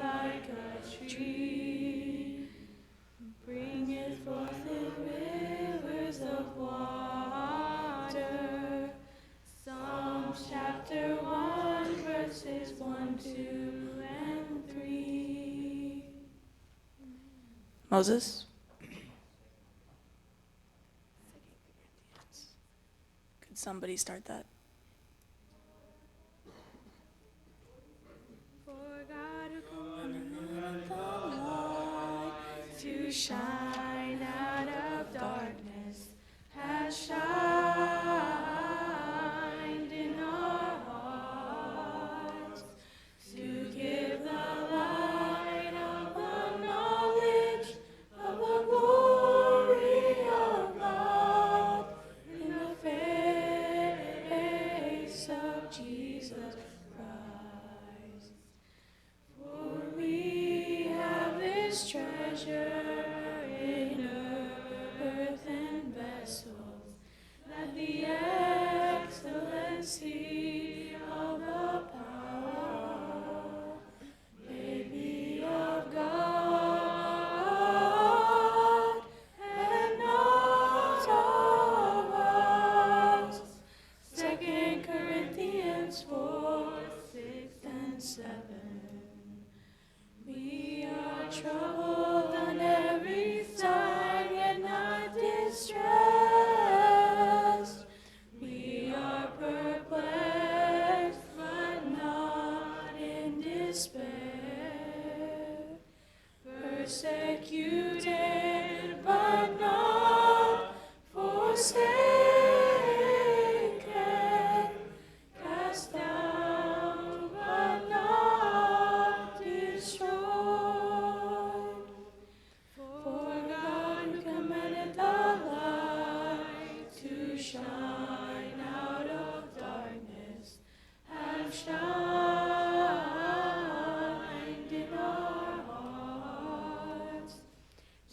like a tree, bringeth forth in rivers of water. Psalms chapter 1, verses 1, 2, and 3. Moses? Could somebody start that? For God who commanded the light to shine out of darkness has shined in our hearts to give the light of the knowledge of the glory of God in the face of Jesus Christ. For we have this treasure in earthen vessels, that the excellency of the power may be of God and not of us. 2 Corinthians 4, 6 and 7. We are troubled on every side, yet not distressed. We are perplexed, but not in despair. Persecuted, but not forsaken. Cast down, but not destroyed. For God who commanded the light to shine out of darkness has shined in our hearts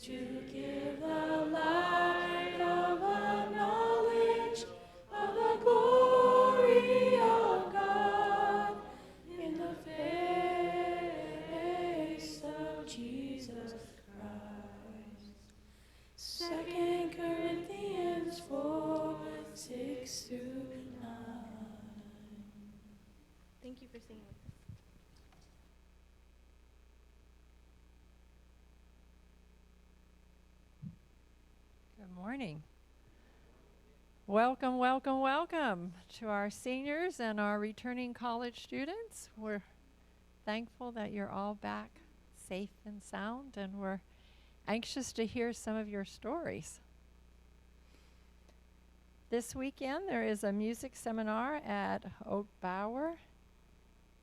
to give the light of the knowledge of the glory of God in the face of Jesus Christ. 2 Corinthians 4, 6 through 9. Thank you for singing with us. Good morning. Welcome, welcome, welcome to our seniors and our returning college students. We're thankful that you're all back safe and sound, and we're anxious to hear some of your stories. This weekend there is a music seminar at Oak Bower.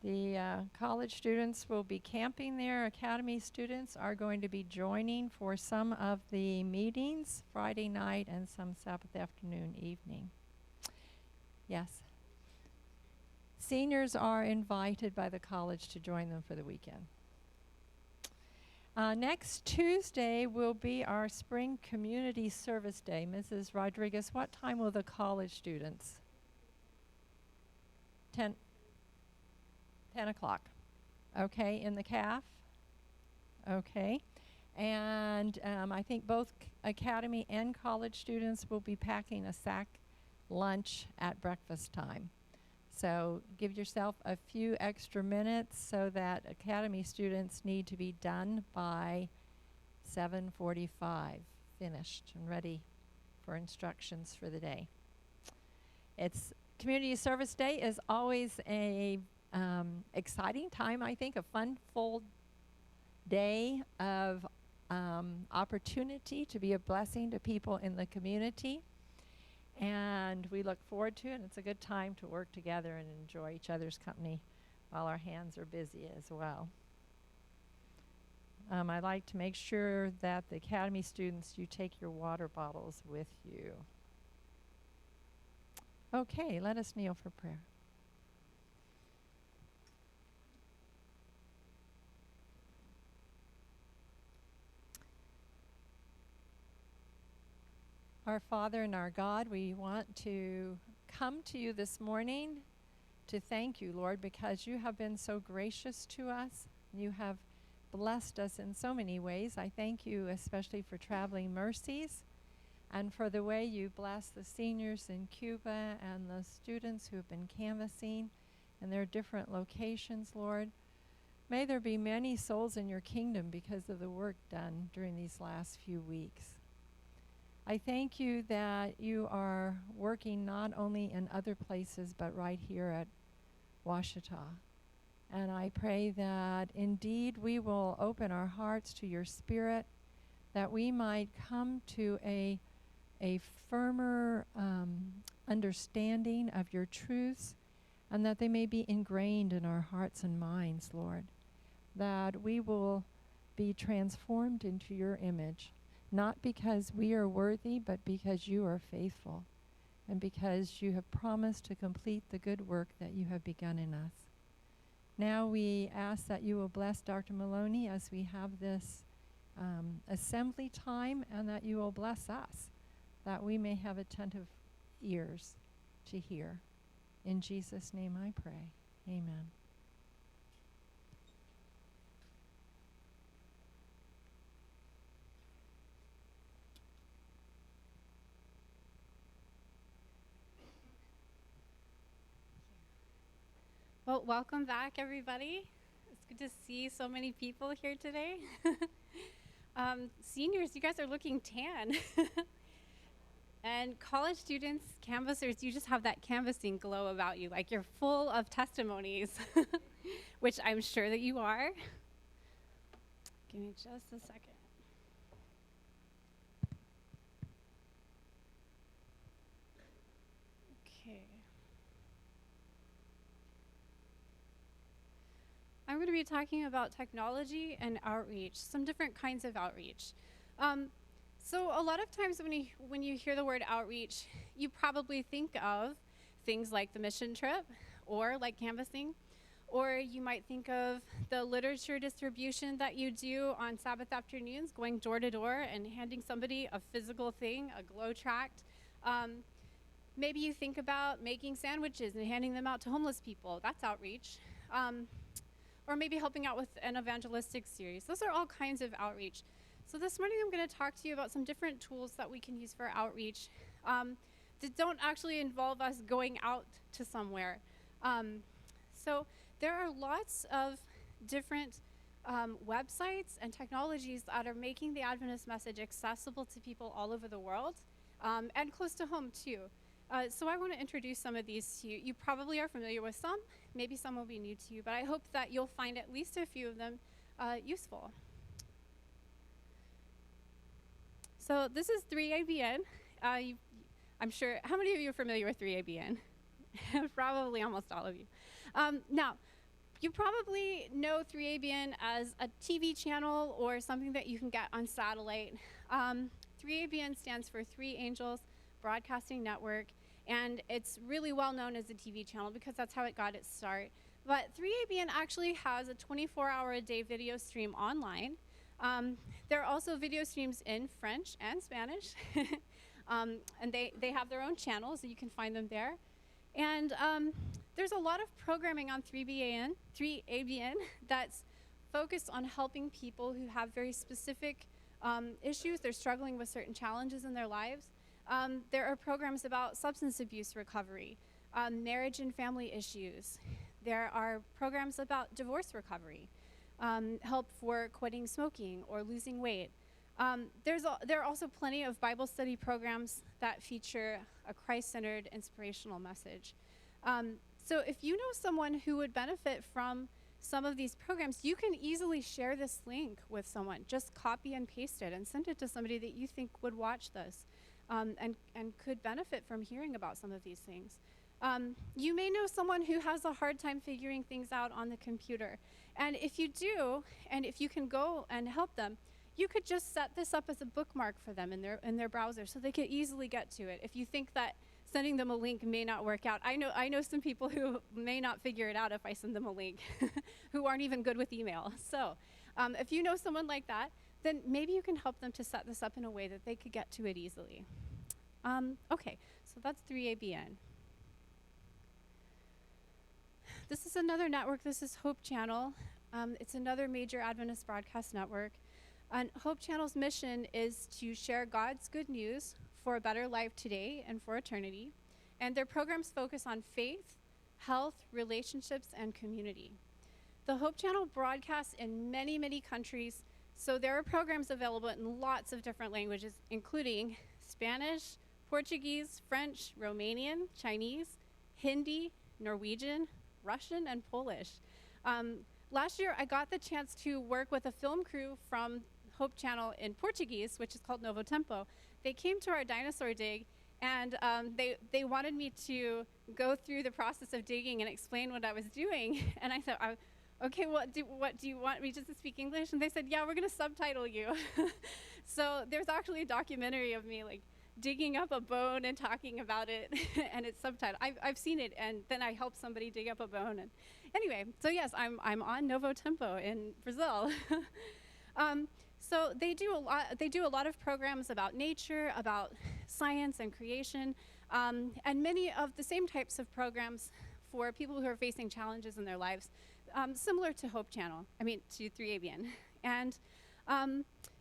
The college students will be camping there. Academy students are going to be joining for some of the meetings Friday night and some Sabbath afternoon, evening. Yes. Seniors are invited by the college to join them for the weekend. Next Tuesday will be our Spring Community Service Day. Mrs. Rodriguez, what time will the college students? 10 o'clock. Okay, in the CAF? Okay. And I think both academy and college students will be packing a sack lunch at breakfast time. So give yourself a few extra minutes so that academy students need to be done by 7:45, finished and ready for instructions for the day. It's Community Service Day is always a exciting time, I think, a fun, full day of opportunity to be a blessing to people in the community. And we look forward to it. It's a good time to work together and enjoy each other's company while our hands are busy as well. I like to make sure that the academy students, you take your water bottles with you. Okay, let us kneel for prayer. Our Father and our God, we want to come to you this morning to thank you, Lord, because you have been so gracious to us. You have blessed us in so many ways. I thank you especially for traveling mercies and for the way you bless the seniors in Cuba and the students who have been canvassing in their different locations, Lord. May there be many souls in your kingdom because of the work done during these last few weeks. I thank you that you are working not only in other places but right here at Ouachita. And I pray that indeed we will open our hearts to your Spirit, that we might come to a firmer understanding of your truths, and that they may be ingrained in our hearts and minds, Lord, that we will be transformed into your image, not because we are worthy, but because you are faithful, and because you have promised to complete the good work that you have begun in us. Now we ask that you will bless Dr. Maloney as we have this assembly time, and that you will bless us, that we may have attentive ears to hear. In Jesus' name I pray. Amen. Well, welcome back, everybody. It's good to see so many people here today. Seniors, you guys are looking tan. And college students, canvassers, you just have that canvassing glow about you, like you're full of testimonies, which I'm sure that you are. Give me just a second. Okay. I'm going to be talking about technology and outreach, some different kinds of outreach. So a lot of times when you hear the word outreach, you probably think of things like the mission trip or like canvassing, or you might think of the literature distribution that you do on Sabbath afternoons, going door to door and handing somebody a physical thing, a glow tract. Maybe you think about making sandwiches and handing them out to homeless people. That's outreach. Or maybe helping out with an evangelistic series. Those are all kinds of outreach. So this morning I'm going to talk to you about some different tools that we can use for outreach that don't actually involve us going out to somewhere. So there are lots of different websites and technologies that are making the Adventist message accessible to people all over the world and close to home too. So I want to introduce some of these to you. You probably are familiar with some. Maybe some will be new to you, but I hope that you'll find at least a few of them useful. So this is 3ABN. I'm sure, how many of you are familiar with 3ABN? Probably almost all of you. Now, you probably know 3ABN as a TV channel or something that you can get on satellite. 3ABN stands for Three Angels Broadcasting Network, and it's really well known as a TV channel because that's how it got its start. But 3ABN actually has a 24-hour-a-day video stream online. There are also video streams in French and Spanish, and they have their own channels, so you can find them there. And there's a lot of programming on 3ABN that's focused on helping people who have very specific issues. They're struggling with certain challenges in their lives. There are programs about substance abuse recovery, marriage and family issues. There are programs about divorce recovery, help for quitting smoking or losing weight. There are also plenty of Bible study programs that feature a Christ-centered inspirational message. So if you know someone who would benefit from some of these programs, you can easily share this link with someone. Just copy and paste it and send it to somebody that you think would watch this and could benefit from hearing about some of these things. You may know someone who has a hard time figuring things out on the computer. And if you do, and if you can go and help them, you could just set this up as a bookmark for them in their browser so they could easily get to it. If you think that sending them a link may not work out, I know some people who may not figure it out if I send them a link, who aren't even good with email. So if you know someone like that, then maybe you can help them to set this up in a way that they could get to it easily. Okay, so that's 3ABN. This is another network. This is Hope Channel. It's another major Adventist broadcast network. And Hope Channel's mission is to share God's good news for a better life today and for eternity. And their programs focus on faith, health, relationships, and community. The Hope Channel broadcasts in many, many countries, so there are programs available in lots of different languages, including Spanish, Portuguese, French, Romanian, Chinese, Hindi, Norwegian, Russian, and Polish. Last year, I got the chance to work with a film crew from Hope Channel in Portuguese, which is called Novo Tempo. They came to our dinosaur dig, and they wanted me to go through the process of digging and explain what I was doing. And I said, okay, what do you want me just to speak English? And they said, yeah, we're going to subtitle you. So there's actually a documentary of me like digging up a bone and talking about it, and it's subtitled. I've seen it, and then I helped somebody dig up a bone. And anyway, so yes, I'm on Novo Tempo in Brazil. So they do a lot of programs about nature, about science and creation, and many of the same types of programs for people who are facing challenges in their lives, similar to Hope Channel, to 3ABN. And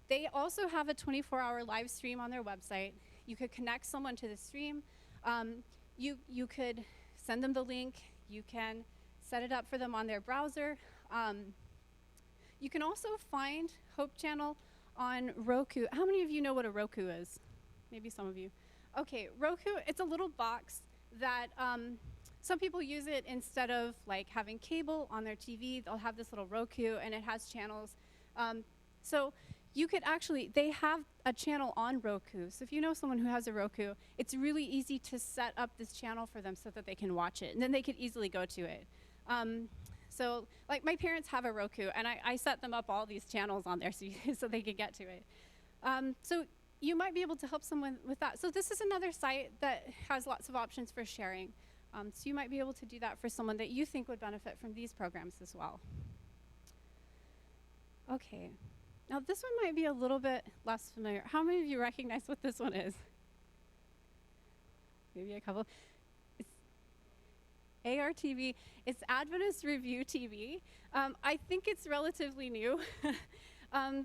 they also have a 24-hour live stream on their website. You could connect someone to the stream. You could send them the link. You can set it up for them on their browser. You can also find Hope Channel on Roku. How many of you know what a Roku is? Maybe some of you. Okay, Roku, it's a little box that some people use it instead of like having cable on their TV. They'll have this little Roku, and it has channels. So you could actually, they have a channel on Roku. So if you know someone who has a Roku, it's really easy to set up this channel for them so that they can watch it, and then they could easily go to it. So like my parents have a Roku, and I set them up all these channels on there so they could get to it. So you might be able to help someone with that. So this is another site that has lots of options for sharing. So you might be able to do that for someone that you think would benefit from these programs as well. Okay, now this one might be a little bit less familiar. How many of you recognize what this one is? Maybe a couple. It's ARTV. It's Adventist Review TV. I think it's relatively new.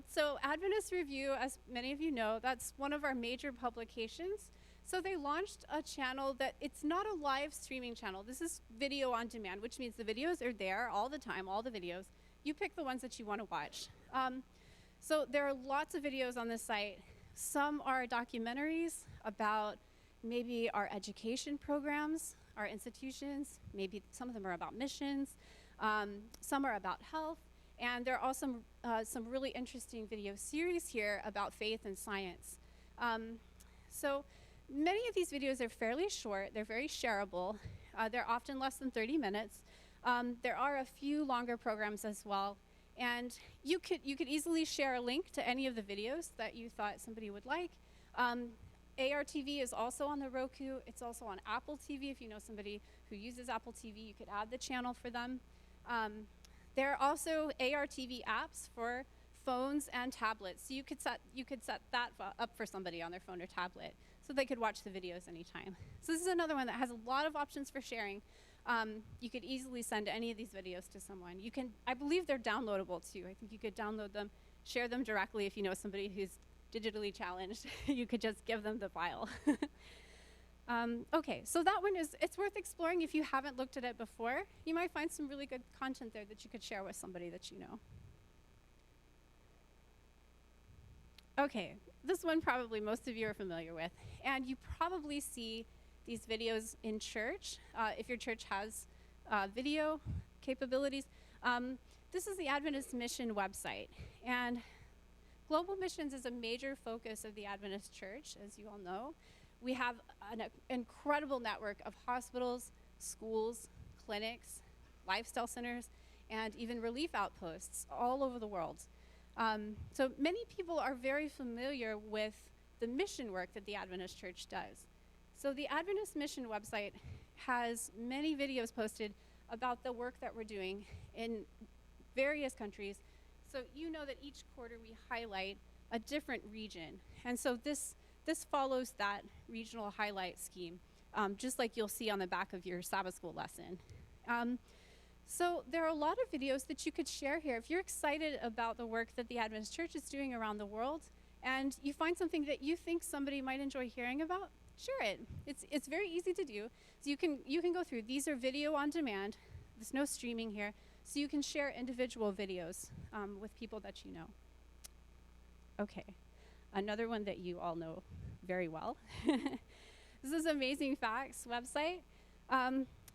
So Adventist Review, as many of you know, that's one of our major publications. So they launched a channel that it's not a live streaming channel. This is video on demand, which means the videos are there all the time, all the videos. You pick the ones that you want to watch. So there are lots of videos on this site. Some are documentaries about maybe our education programs, our institutions. Maybe some of them are about missions. Some are about health. And there are also some really interesting video series here about faith and science. So many of these videos are fairly short. They're very shareable. They're often less than 30 minutes. There are a few longer programs as well. And you could easily share a link to any of the videos that you thought somebody would like. ARTV is also on the Roku. It's also on Apple TV. If you know somebody who uses Apple TV, you could add the channel for them. There are also ARTV apps for phones and tablets. So you could set that up for somebody on their phone or tablet so they could watch the videos anytime. So this is another one that has a lot of options for sharing. You could easily send any of these videos to someone. I believe they're downloadable too. I think you could download them, share them directly if you know somebody who's digitally challenged. You could just give them the file. Okay, so that one it's worth exploring if you haven't looked at it before. You might find some really good content there that you could share with somebody that you know. Okay, this one probably most of you are familiar with, and you probably see these videos in church, if your church has video capabilities. This is the Adventist Mission website, and global missions is a major focus of the Adventist Church, as you all know. We have an incredible network of hospitals, schools, clinics, lifestyle centers, and even relief outposts all over the world. So many people are very familiar with the mission work that the Adventist Church does. So the Adventist Mission website has many videos posted about the work that we're doing in various countries. So you know that each quarter we highlight a different region. And so this follows that regional highlight scheme, just like you'll see on the back of your Sabbath school lesson. So there are a lot of videos that you could share here. If you're excited about the work that the Adventist Church is doing around the world, and you find something that you think somebody might enjoy hearing about, share it. It's very easy to do. So you can go through. These are video on demand. There's no streaming here. So you can share individual videos with people that you know. Okay, another one that you all know very well. This is Amazing Facts website.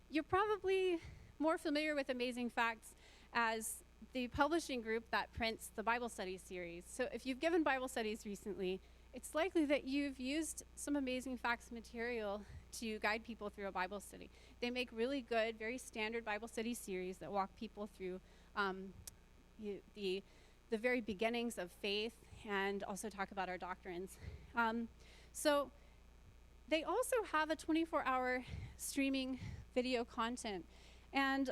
You're probably more familiar with Amazing Facts as the publishing group that prints the Bible study series. So if you've given Bible studies recently, it's likely that you've used some Amazing Facts material to guide people through a Bible study. They make really good, very standard Bible study series that walk people through the very beginnings of faith and also talk about our doctrines. So they also have a 24-hour streaming video content, and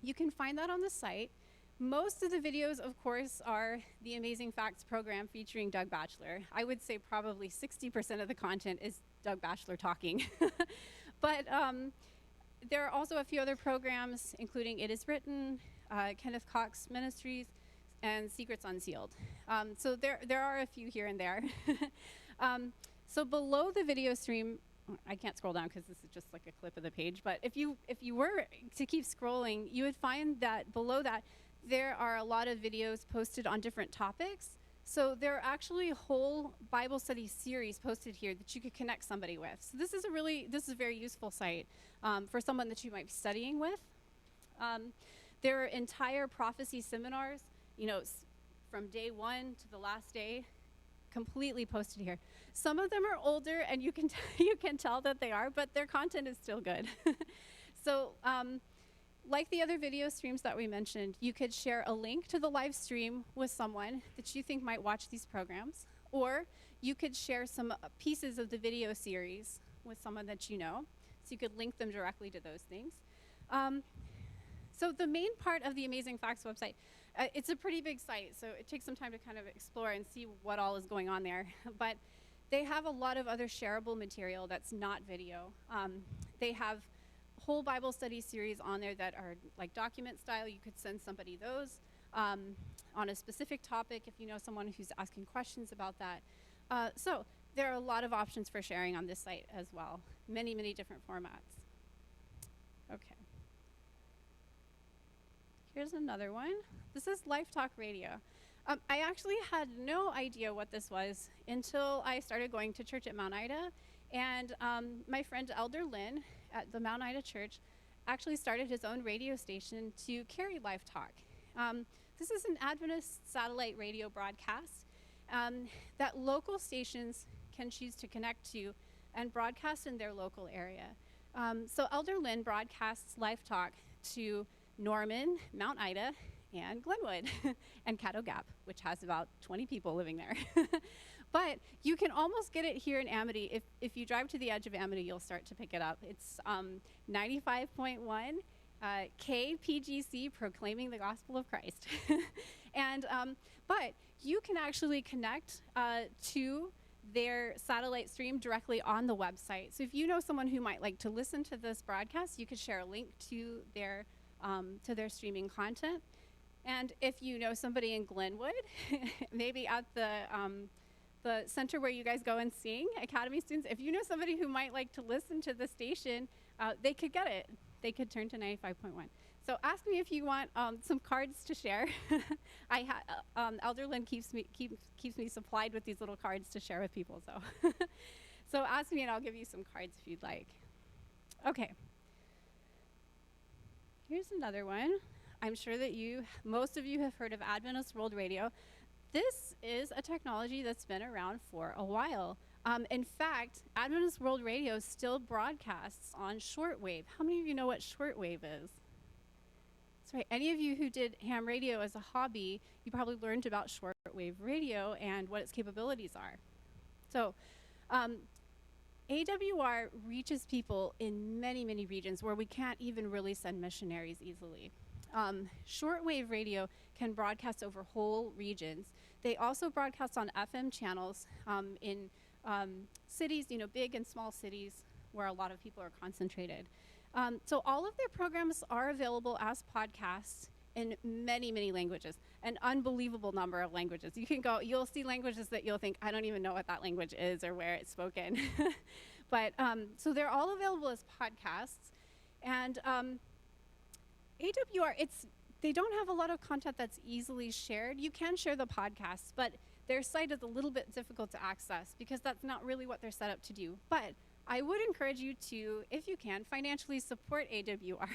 you can find that on the site. Most of the videos, of course, are the Amazing Facts program featuring Doug Batchelor. I would say probably 60% of the content is Doug Batchelor talking. But there are also a few other programs, including It Is Written, Kenneth Cox Ministries, and Secrets Unsealed. So there are a few here and there. So below the video stream, I can't scroll down because this is just like a clip of the page, but if you were to keep scrolling, you would find that below that there are a lot of videos posted on different topics. So there are actually a whole Bible study series posted here that you could connect somebody with. So this is a very useful site for someone that you might be studying with. There are entire prophecy seminars, from day one to the last day, completely posted here. Some of them are older, and you can tell that they are, but their content is still good. So like the other video streams that we mentioned, you could share a link to the live stream with someone that you think might watch these programs, or you could share some pieces of the video series with someone that you know, so you could link them directly to those things. So the main part of the Amazing Facts website, it's a pretty big site, so it takes some time to kind of explore and see what all is going on there. But they have a lot of other shareable material that's not video. They have whole Bible study series on there that are like document style. You could send somebody those on a specific topic if you know someone who's asking questions about that. So there are a lot of options for sharing on this site as well. Many, many different formats. Okay. Here's another one. This is Life Talk Radio. I actually had no idea what this was until I started going to church at Mount Ida. And my friend Elder Lynn at the Mount Ida Church actually started his own radio station to carry Life Talk. This is an Adventist satellite radio broadcast that local stations can choose to connect to and broadcast in their local area. So Elder Lynn broadcasts Life Talk to Norman, Mount Ida, and Glenwood, and Caddo Gap, which has about 20 people living there. But you can almost get it here in Amity. If you drive to the edge of Amity, you'll start to pick it up. It's 95.1 KPGC, proclaiming the gospel of Christ. And but you can actually connect to their satellite stream directly on the website. So if you know someone who might like to listen to this broadcast, you could share a link to their streaming content. And if you know somebody in Glenwood, maybe at the center where you guys go and sing, Academy students, if you know somebody who might like to listen to the station, they could get it. They could turn to 95.1. So ask me if you want some cards to share. Elder Lynn keeps me supplied with these little cards to share with people. So, so ask me and I'll give you some cards if you'd like. Okay. Here's another one. I'm sure that most of you have heard of Adventist World Radio. This is a technology that's been around for a while. In fact, Adventist World Radio still broadcasts on shortwave. How many of you know what shortwave is? That's right. Any of you who did ham radio as a hobby, you probably learned about shortwave radio and what its capabilities are. So, AWR reaches people in many, many regions where we can't even really send missionaries easily. Shortwave radio can broadcast over whole regions. They also broadcast on FM channels in cities, big and small cities where a lot of people are concentrated. So all of their programs are available as podcasts in many, many languages, an unbelievable number of languages. You'll see languages that you'll think, I don't even know what that language is or where it's spoken. But so they're all available as podcasts. And AWR, they don't have a lot of content that's easily shared. You can share the podcasts, but their site is a little bit difficult to access because that's not really what they're set up to do. But I would encourage you to, if you can, financially support AWR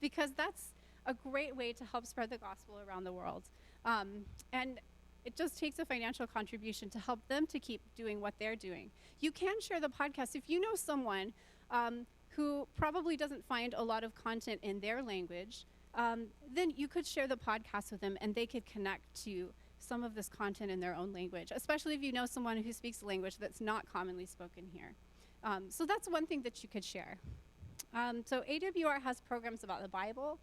because that's a great way to help spread the gospel around the world. And it just takes a financial contribution to help them to keep doing what they're doing. You can share the podcast. If you know someone who probably doesn't find a lot of content in their language, then you could share the podcast with them and they could connect to some of this content in their own language, especially if you know someone who speaks a language that's not commonly spoken here. So that's one thing that you could share. So AWR has programs about the Bible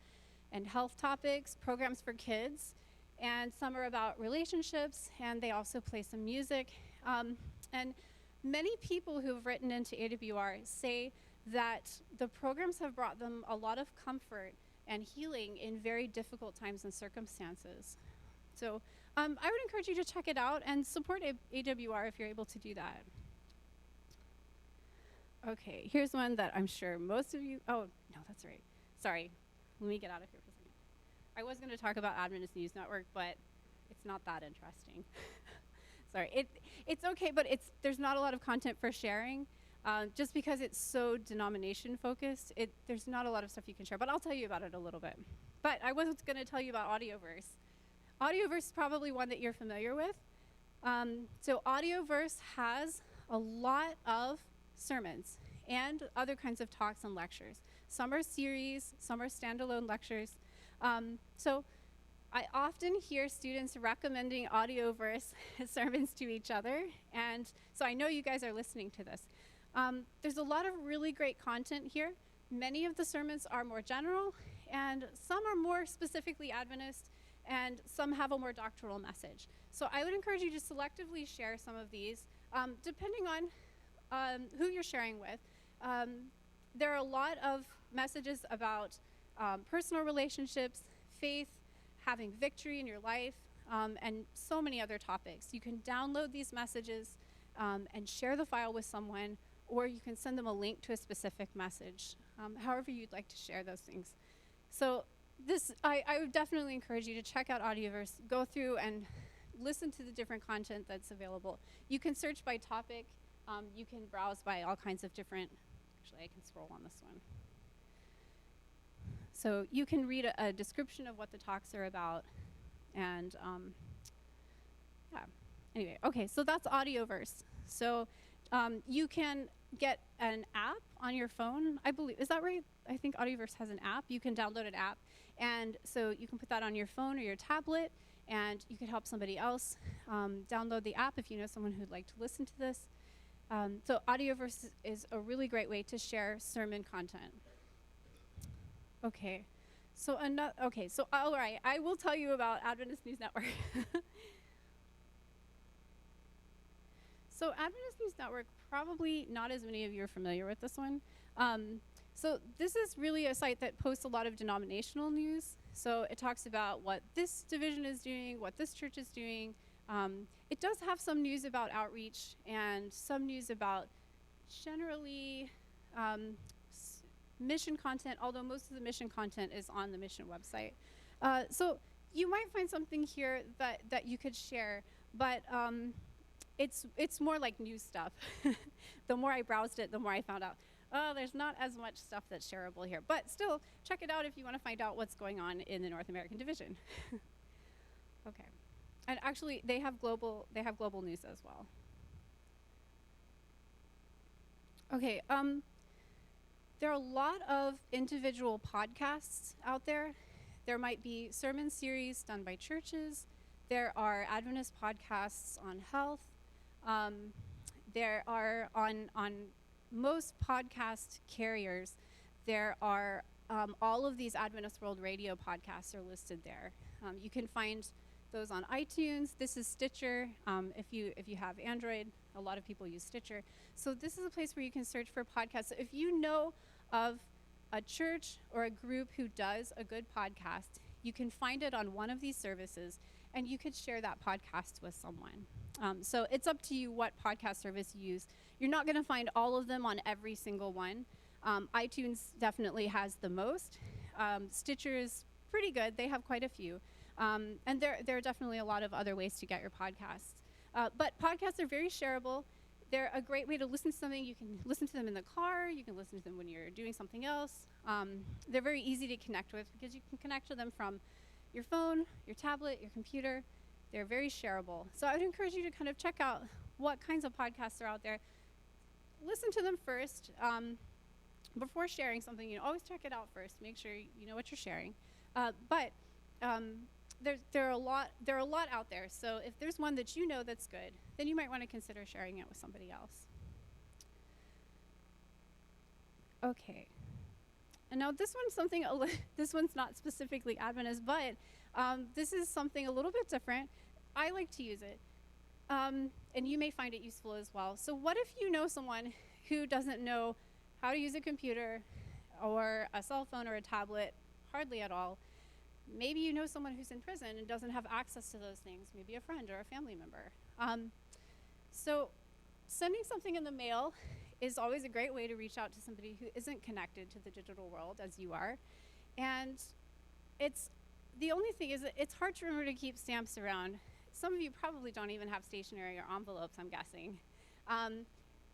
and health topics, programs for kids, and some are about relationships, and they also play some music. And many people who've written into AWR say that the programs have brought them a lot of comfort and healing in very difficult times and circumstances. So I would encourage you to check it out and support AWR if you're able to do that. Okay, here's one that I'm sure most of you, oh, no, that's right. Sorry, let me get out of here for a second. I was going to talk about Adventist News Network, but it's not that interesting. Sorry, it's okay, but there's not a lot of content for sharing. Just because it's so denomination focused, there's not a lot of stuff you can share, but I'll tell you about it a little bit. But I was going to tell you about AudioVerse. AudioVerse is probably one that you're familiar with. So AudioVerse has a lot of sermons and other kinds of talks and lectures. Some are series, some are standalone lectures. So I often hear students recommending AudioVerse sermons to each other, and so I know you guys are listening to this. There's a lot of really great content here. Many of the sermons are more general, and some are more specifically Adventist, and some have a more doctrinal message. So I would encourage you to selectively share some of these, depending on who you're sharing with. There are a lot of messages about personal relationships, faith, having victory in your life, and so many other topics. You can download these messages and share the file with someone, or you can send them a link to a specific message, however you'd like to share those things. So I would definitely encourage you to check out AudioVerse, go through and listen to the different content that's available. You can search by topic. You can browse by all kinds of different, actually I can scroll on this one. So you can read a description of what the talks are about. And yeah, anyway, okay, so that's AudioVerse. So you can get an app on your phone, I believe, is that right? I think AudioVerse has an app. You can download an app. And so you can put that on your phone or your tablet, and you could help somebody else download the app if you know someone who'd like to listen to this. So AudioVerse is a really great way to share sermon content. Okay, so all right, I will tell you about Adventist News Network. So Adventist News Network, probably not as many of you are familiar with this one. So this is really a site that posts a lot of denominational news. So it talks about what this division is doing, what this church is doing. It does have some news about outreach and some news about generally mission content, although most of the mission content is on the mission website. So you might find something here that you could share, but it's more like news stuff. The more I browsed it, the more I found out, oh, there's not as much stuff that's shareable here. But still, check it out if you want to find out what's going on in the North American division. Okay. And actually, they have global news as well. Okay, there are a lot of individual podcasts out there. There might be sermon series done by churches. There are Adventist podcasts on health. There are on most podcast carriers, there are all of these Adventist World Radio podcasts are listed there. You can find those on iTunes. This is Stitcher. If you have Android, a lot of people use Stitcher. So this is a place where you can search for podcasts. So if you know of a church or a group who does a good podcast, you can find it on one of these services, and you could share that podcast with someone. So it's up to you what podcast service you use. You're not going to find all of them on every single one. iTunes definitely has the most. Stitcher is pretty good. They have quite a few. And there are definitely a lot of other ways to get your podcasts. But podcasts are very shareable. They're a great way to listen to something. You can listen to them in the car. You can listen to them when you're doing something else. They're very easy to connect with because you can connect to them from your phone, your tablet, your computer. They're very shareable. So I would encourage you to kind of check out what kinds of podcasts are out there. Listen to them first. Before sharing something, always check it out first. Make sure you know what you're sharing. But there are a lot out there. So if there's one that you know that's good, then you might want to consider sharing it with somebody else. Okay. And now this one's not specifically Adventist, but this is something a little bit different. I like to use it, and you may find it useful as well. So what if you know someone who doesn't know how to use a computer or a cell phone or a tablet hardly at all? Maybe you know someone who's in prison and doesn't have access to those things, maybe a friend or a family member. So sending something in the mail is always a great way to reach out to somebody who isn't connected to the digital world as you are. And the only thing is that it's hard to remember to keep stamps around. Some of you probably don't even have stationery or envelopes, I'm guessing.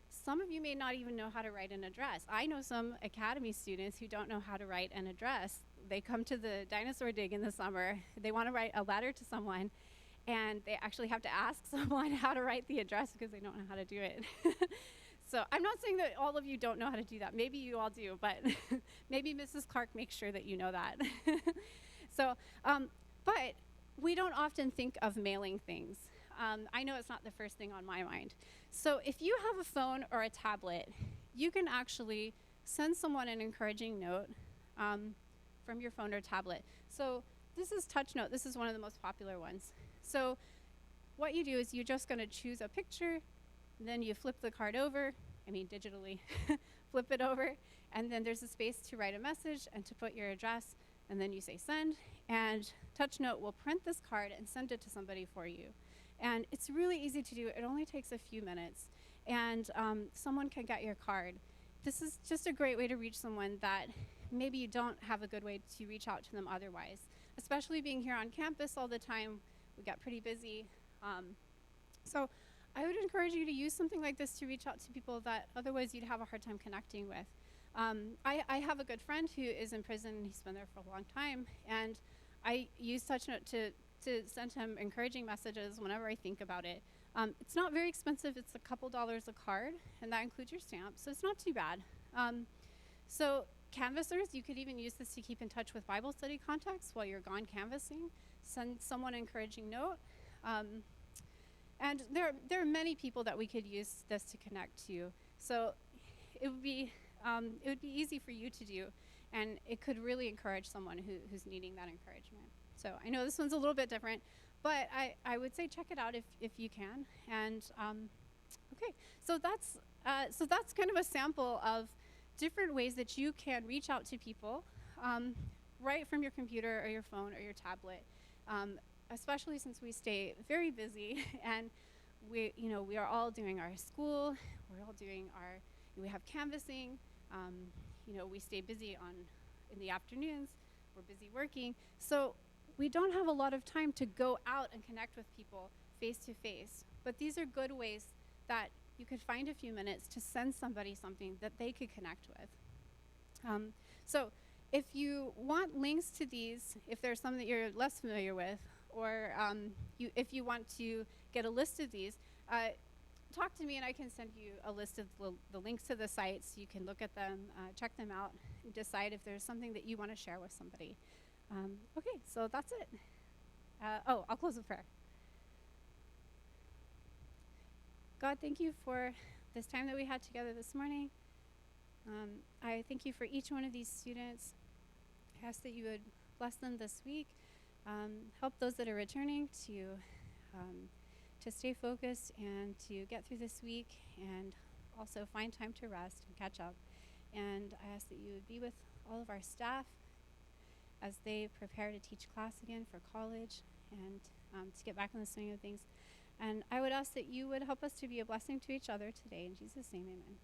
Some of you may not even know how to write an address. I know some academy students who don't know how to write an address. They come to the dinosaur dig in the summer. They want to write a letter to someone, and they actually have to ask someone how to write the address because they don't know how to do it. So I'm not saying that all of you don't know how to do that. Maybe you all do, but maybe Mrs. Clark makes sure that you know that. So, but we don't often think of mailing things. I know it's not the first thing on my mind. So if you have a phone or a tablet, you can actually send someone an encouraging note from your phone or tablet. So this is TouchNote. This is one of the most popular ones. So what you do is you're just going to choose a picture, then you flip the card over, digitally, flip it over, and then there's a space to write a message and to put your address, and then you say send, and TouchNote will print this card and send it to somebody for you. And it's really easy to do. It only takes a few minutes, and someone can get your card. This is just a great way to reach someone that maybe you don't have a good way to reach out to them otherwise. Especially being here on campus all the time, we get pretty busy. So I would encourage you to use something like this to reach out to people that otherwise you'd have a hard time connecting with. I have a good friend who is in prison. He's been there for a long time, and I use TouchNote to send him encouraging messages whenever I think about it. It's not very expensive. It's a couple dollars a card, and that includes your stamp, so it's not too bad. So canvassers, you could even use this to keep in touch with Bible study contacts while you're gone canvassing. Send someone an encouraging note. And there are many people that we could use this to connect to. So it would be easy for you to do, and it could really encourage someone who's needing that encouragement. So I know this one's a little bit different, but I would say check it out if you can. And okay, so that's kind of a sample of different ways that you can reach out to people right from your computer or your phone or your tablet. Especially since we stay very busy, and we are all doing our school, we have canvassing, we stay busy in the afternoons, we're busy working, so we don't have a lot of time to go out and connect with people face to face. But these are good ways that you could find a few minutes to send somebody something that they could connect with. So if you want links to these, if there's some that you're less familiar with, or if you want to get a list of these, talk to me and I can send you a list of the links to the sites. You can look at them, check them out, and decide if there's something that you want to share with somebody. Okay, so that's it. I'll close with prayer. God, thank you for this time that we had together this morning. I thank you for each one of these students. I ask that you would bless them this week. Help those that are returning to stay focused and to get through this week, and also find time to rest and catch up. And I ask that you would be with all of our staff as they prepare to teach class again for college and to get back in the swing of things. And I would ask that you would help us to be a blessing to each other today. In Jesus' name, amen.